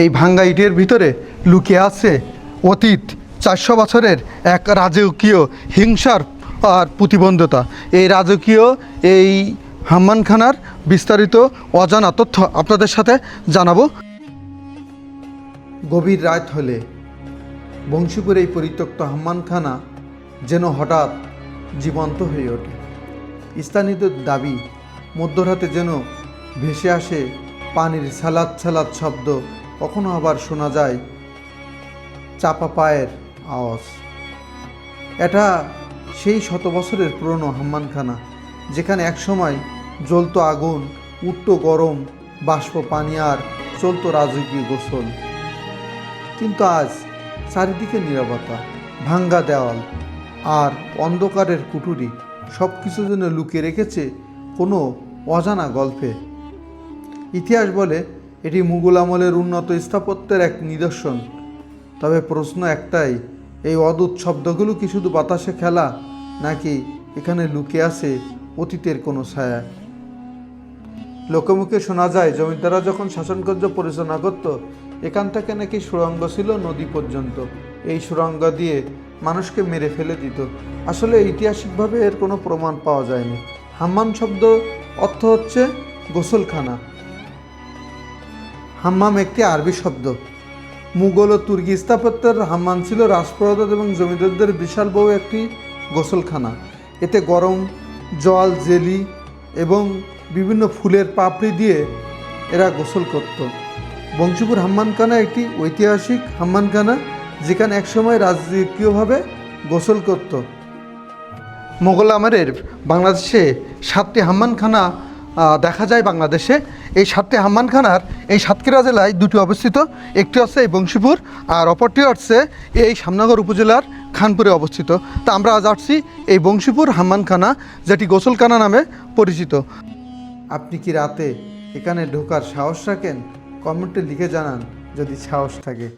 এই ভাঙ্গা ইটের ভিতরে লুকিয়ে আছে অতীত 400 বছরের এক রাজকীয় হিংসার আর প্রতিবন্ধতা। এই রাজকীয় এই হাম্মামখানার বিস্তারিত অজানা তথ্য আপনাদের সাথে জানাবো। গভীর রাত হলে বংশীপুর এই পরিত্যক্ত হাম্মামখানা যেন হঠাৎ জীবন্ত হয়ে ওঠে। স্থানীয়দের দাবি, মধ্যরাতে যেন ভেসে আসে পানির ছালাদ ছালাদ শব্দ, কখনো আবার শোনা যায় চাপা পায়ের আওয়াজ। এটা সেই শত বছরের পুরনো হাম্মামখানা, যেখানে একসময় জ্বলতো আগুন, উঠত গরম বাষ্প পানি আর চলতো রাজকীয় গোসল। কিন্তু আজ চারিদিকে নীরবতা, ভাঙ্গা দেওয়াল আর অন্ধকারের কুঠুরি সব কিছু যেন লুকিয়ে রেখেছে কোনো অজানা গল্পে। ইতিহাস বলে এটি মুঘল আমলের উন্নত স্থাপত্যের এক নিদর্শন। তবে প্রশ্ন একটাই, এই অদ্ভুত শব্দগুলো কি শুধু বাতাসে খেলা, নাকি এখানে লুকিয়ে আছে অতীতের কোনো ছায়া? লোকমুখে শোনা যায় জমিদাররা যখন শাসনকার্য পরিচালনা করত, এখান থেকে নাকি সুড়ঙ্গ ছিল নদী পর্যন্ত। এই সুড়ঙ্গ দিয়ে মানুষকে মেরে ফেলে দিত। আসলে ঐতিহাসিকভাবে এর কোনো প্রমাণ পাওয়া যায়নি। হাম্মাম শব্দ অর্থ হচ্ছে গোসলখানা। হাম্মাম একটি আরবি শব্দ। মুঘল ও তুর্কি স্থাপত্যের হাম্মাম ছিল রাজপ্রসাদ এবং জমিদারদের বিশাল বড় একটি গোসলখানা। এতে গরম জল, জেলি এবং বিভিন্ন ফুলের পাপড়ি দিয়ে এরা গোসল করত। বংশীপুর হাম্মামখানা একটি ঐতিহাসিক হাম্মামখানা, যেখানে একসময় রাজকীয়ভাবে গোসল করত। মোগল আমলের বাংলাদেশে 7টি হাম্মামখানা দেখা যায় বাংলাদেশে। এই 7টি হাম্মামখানার এই সাতক্ষীরা জেলায় 2টি অবস্থিত। একটি হচ্ছে এই বংশীপুর, আর অপরটি হচ্ছে এই শ্যামনগর উপজেলার খানপুরে অবস্থিত। তা আমরা আজ আসছি এই বংশীপুর হাম্মামখানা, যেটি গোসলখানা নামে পরিচিত। আপনি কি রাতে এখানে ঢোকার সাহস রাখেন? কমেন্টে লিখে জানান যদি সাহস থাকে।